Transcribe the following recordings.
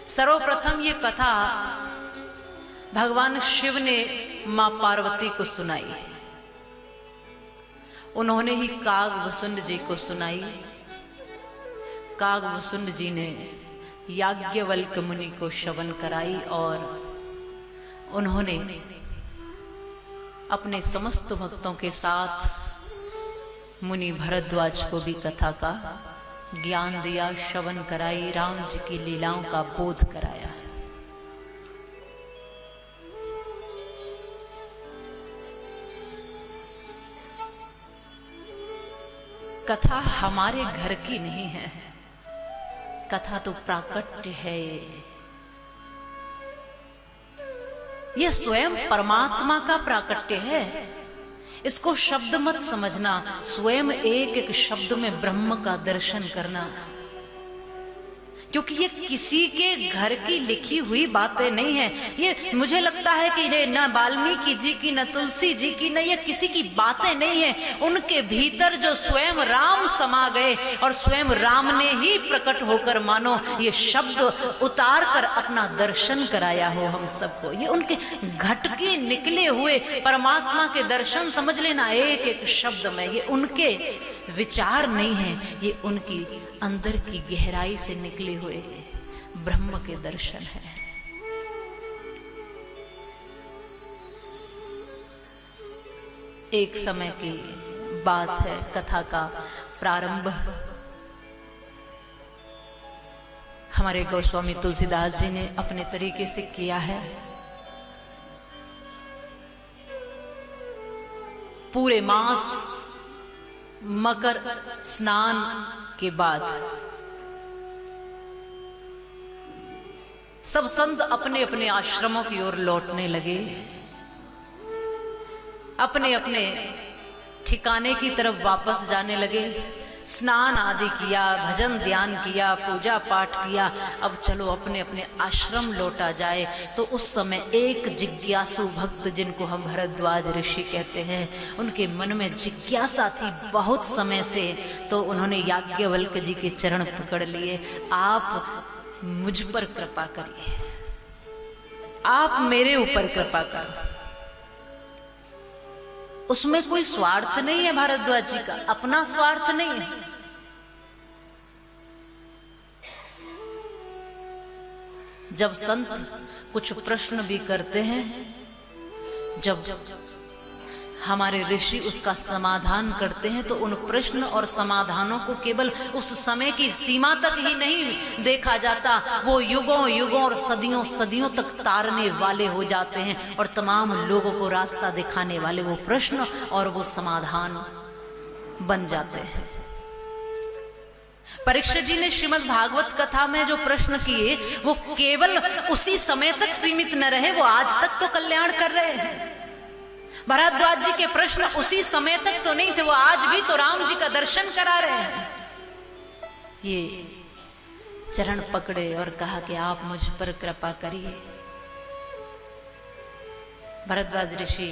सर्वप्रथम ये कथा भगवान शिव ने मां पार्वती को सुनाई। उन्होंने ही कागभूषुंड जी को सुनाई। कागभूषुंड जी ने याज्ञवल्क्य मुनि को श्रवण कराई और उन्होंने अपने समस्त भक्तों के साथ मुनि भरद्वाज को भी कथा का ज्ञान दिया, श्रवण कराई, राम जी की लीलाओं का बोध कराया। कथा हमारे घर की नहीं है, कथा तो प्राकट्य है। ये स्वयं परमात्मा का प्राकट्य है। इसको शब्द मत समझना, स्वयं एक एक शब्द में ब्रह्म का दर्शन करना, क्योंकि ये किसी के घर की लिखी हुई बातें नहीं है। ये मुझे लगता है कि ये न वाल्मीकि जी की, न तुलसी जी की, न ये किसी की बातें नहीं है। उनके भीतर जो स्वयं राम समा गए और स्वयं राम ने ही प्रकट होकर मानो ये शब्द उतार कर अपना दर्शन कराया हो हम सबको। ये उनके घट के निकले हुए परमात्मा के दर्शन समझ लेना, एक एक शब्द में। ये उनके विचार नहीं है, ये उनकी अंदर की गहराई से निकले हुए ब्रह्म के दर्शन है। एक समय की बात है, कथा का प्रारंभ हमारे गोस्वामी तुलसीदास जी ने अपने तरीके से किया है। पूरे मास मकर स्नान के बाद सब संत अपने अपने आश्रमों की ओर लौटने लगे, अपने अपने ठिकाने की तरफ वापस जाने लगे। स्नान आदि किया, भजन ध्यान किया, पूजा पाठ किया। अब चलो अपने अपने आश्रम लौटा जाए। तो उस समय एक जिज्ञासु भक्त, जिनको हम भरद्वाज ऋषि कहते हैं, उनके मन में जिज्ञासा थी बहुत समय से। तो उन्होंने याज्ञवल्क्य जी के चरण पकड़ लिए। आप मुझ पर कृपा करिए, आप मेरे ऊपर कृपा करो। उसमें कोई स्वार्थ नहीं है भारद्वाज जी का, अपना स्वार्थ नहीं है। जब संत कुछ प्रश्न भी करते हैं, जब हमारे ऋषि उसका समाधान करते हैं, तो उन प्रश्न और समाधानों को केवल उस समय की सीमा तक ही नहीं देखा जाता, वो युगों युगों और सदियों सदियों तक तारने वाले हो जाते हैं और तमाम लोगों को रास्ता दिखाने वाले वो प्रश्न और वो समाधान बन जाते हैं। परीक्षित जी ने श्रीमद् भागवत कथा में जो प्रश्न किए, वो केवल उसी समय तक सीमित न रहे, वो आज तक तो कल्याण कर रहे हैं। भरद्वाज जी के प्रश्न उसी समय तक तो नहीं थे, वो आज भी तो राम जी का दर्शन करा रहे हैं। ये चरण पकड़े और कहा कि आप मुझ पर कृपा करिए। भरद्वाज ऋषि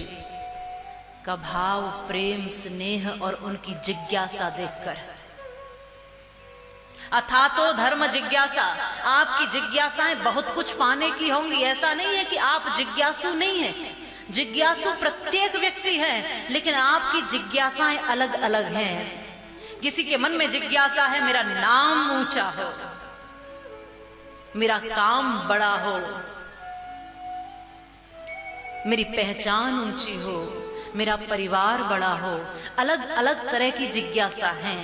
का भाव, प्रेम, स्नेह और उनकी जिज्ञासा देखकर, अथा तो धर्म जिज्ञासा, आपकी जिज्ञासाएं बहुत कुछ पाने की होंगी। ऐसा नहीं है कि आप जिज्ञासु नहीं है, जिज्ञासु प्रत्येक व्यक्ति है, लेकिन आपकी जिज्ञासाएं अलग अलग हैं। किसी के मन में जिज्ञासा है मेरा नाम ऊंचा हो, मेरा काम बड़ा हो, मेरी पहचान ऊंची हो, मेरा परिवार बड़ा हो। अलग अलग तरह की जिज्ञासा है।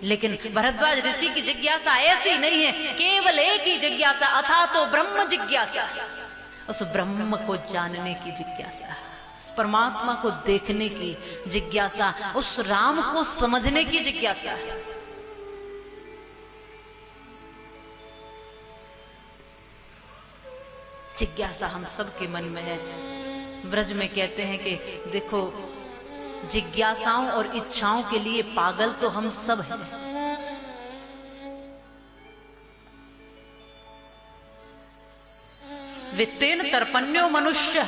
लेकिन भरद्वाज ऋषि की जिज्ञासा ऐसी नहीं है, केवल एक ही जिज्ञासा, अथा तो ब्रह्म जिज्ञासा, उस ब्रह्म को जानने की जिज्ञासा, उस परमात्मा को देखने की जिज्ञासा, उस राम को समझने की जिज्ञासा। जिज्ञासा हम सबके मन में है। ब्रज में कहते हैं कि देखो, जिज्ञासाओं और इच्छाओं के लिए पागल तो हम सब हैं। वित्तेन तर्पण्यो मनुष्य,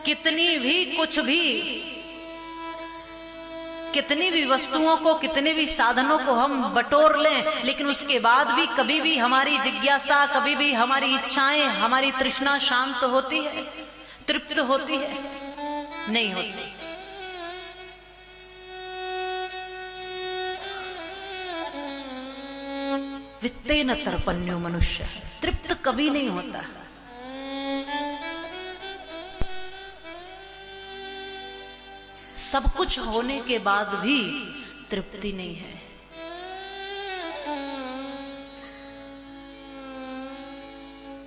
कितनी भी कुछ भी कितनी भी वस्तुओं को, कितने भी साधनों को हम बटोर लें, लेकिन उसके बाद भी कभी भी हमारी जिज्ञासा, कभी भी हमारी इच्छाएं, हमारी तृष्णा शांत होती है, तृप्त होती है? नहीं होती। वित्तेन तर्पण्यो मनुष्य, तृप्त कभी नहीं होता। सब कुछ होने के बाद भी तृप्ति नहीं है।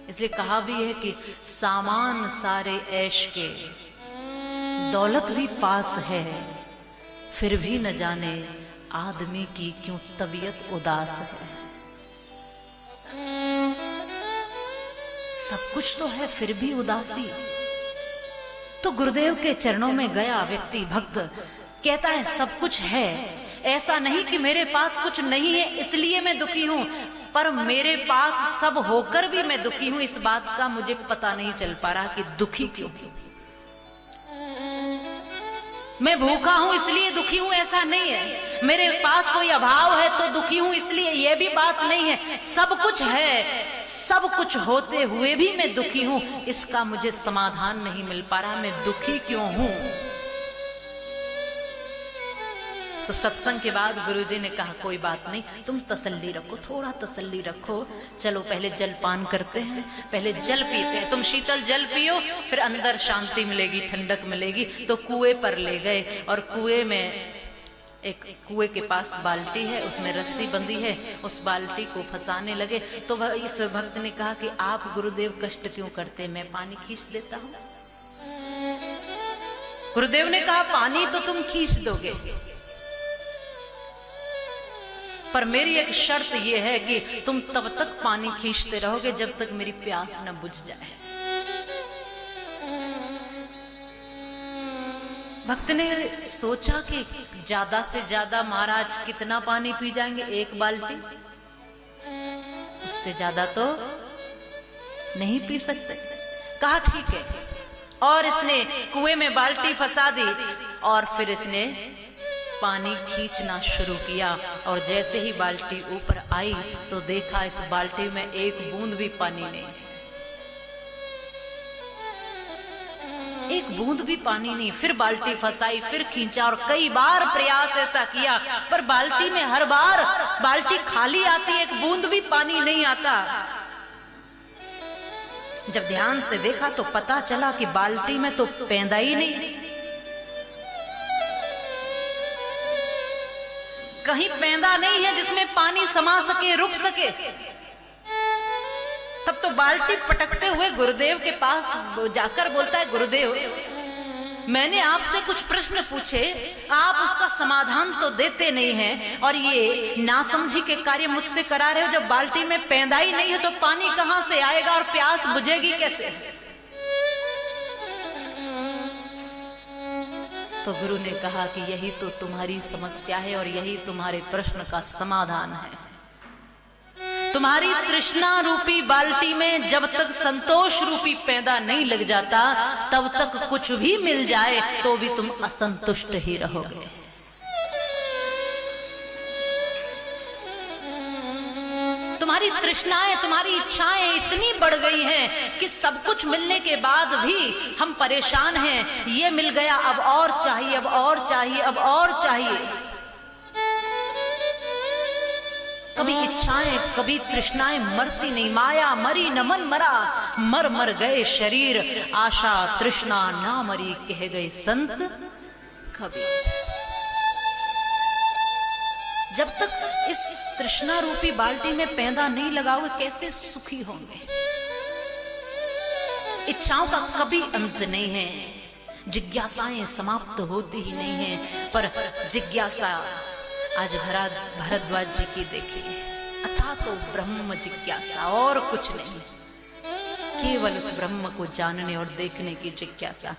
इसलिए कहा भी है कि सामान सारे ऐश के, दौलत भी पास है, फिर भी न जाने आदमी की क्यों तबीयत उदास है। सब कुछ तो है फिर भी उदासी। तो गुरुदेव के चरणों में गया व्यक्ति, भक्त कहता है सब कुछ है, ऐसा नहीं कि मेरे पास कुछ नहीं है इसलिए मैं दुखी हूं, पर मेरे पास सब होकर भी मैं दुखी हूं। इस बात का मुझे पता नहीं चल पा रहा कि दुखी क्यों। मैं भूखा हूं इसलिए दुखी हूं ऐसा नहीं है, मेरे पास कोई अभाव है तो दुखी हूं इसलिए, यह भी बात नहीं है। सब कुछ है, सब कुछ होते हुए भी मैं दुखी हूं, इसका मुझे समाधान नहीं मिल पा रहा, मैं दुखी क्यों हूं। तो सत्संग के बाद गुरुजी ने कहा कोई बात नहीं, तुम तसल्ली रखो, थोड़ा तसल्ली रखो, चलो पहले जलपान करते हैं, पहले जल पीते हैं, तुम शीतल जल पियो, फिर अंदर शांति मिलेगी, ठंडक मिलेगी। तो कुएं पर ले गए और कुएं में, एक कुएं के पास बाल्टी है, उसमें रस्सी बंधी है, उस बाल्टी को फंसाने लगे। तो इस भक्त ने कहा कि आप गुरुदेव कष्ट क्यों करते, मैं पानी खींच देता हूं। गुरुदेव ने कहा पानी तो तुम खींच दोगे, पर मेरी एक शर्त यह है कि तुम तब तक पानी खींचते रहोगे जब तक मेरी प्यास न बुझ जाए। भक्त ने सोचा कि ज्यादा से ज्यादा महाराज कितना पानी पी जाएंगे, एक बाल्टी, उससे ज्यादा तो नहीं पी सकते। कहा ठीक है, और इसने कुएं में बाल्टी फंसा दी और फिर इसने पानी खींचना शुरू किया। और जैसे ही बाल्टी ऊपर आई तो देखा इस बाल्टी में एक बूंद भी पानी नहीं, एक बूंद भी पानी नहीं। फिर बाल्टी फंसाई, फिर खींचा और कई बार प्रयास ऐसा किया, पर बाल्टी में हर बार बाल्टी खाली आती, एक बूंद भी पानी नहीं आता। जब ध्यान से देखा तो पता चला कि बाल्टी में तो पैंदा ही नहीं, कहीं पैंदा नहीं है जिसमें पानी समा सके, रुक सके। तब तो बाल्टी पटकते हुए गुरुदेव के पास जाकर बोलता है, गुरुदेव मैंने आपसे कुछ प्रश्न पूछे, आप उसका समाधान तो देते नहीं हैं, और ये नासमझी के कार्य मुझसे करा रहे हो। जब बाल्टी में पैंदा ही नहीं है तो पानी कहां से आएगा और प्यास बुझेगी कैसे? तो गुरु ने कहा कि यही तो तुम्हारी समस्या है और यही तुम्हारे प्रश्न का समाधान है। तुम्हारी तृष्णा रूपी बाल्टी में जब तक संतोष रूपी पैदा नहीं लग जाता, तब तक कुछ भी मिल जाए तो भी तुम असंतुष्ट ही रहोगे। तुम्हारी तृष्णाएं, तुम्हारी इच्छाएं इतनी बढ़ गई हैं कि सब कुछ मिलने के बाद भी हम परेशान हैं। ये मिल गया, अब और चाहिए, अब और चाहिए, अब और चाहिए। कभी इच्छाएं, कभी तृष्णाएं मरती नहीं। माया मरी न मन मरा, मर मर गए शरीर, आशा तृष्णा ना मरी, कह गए संत कबीर। जब तक इस तृष्णा रूपी बाल्टी में पैंदा नहीं लगाओगे, कैसे सुखी होंगे? इच्छाओं का कभी अंत नहीं है, जिज्ञासाएं समाप्त होती ही नहीं है। पर जिज्ञासा आज भरद्वाज जी की देखिए, अथा तो ब्रह्म जिज्ञासा, और कुछ नहीं, केवल उस ब्रह्म को जानने और देखने की जिज्ञासा।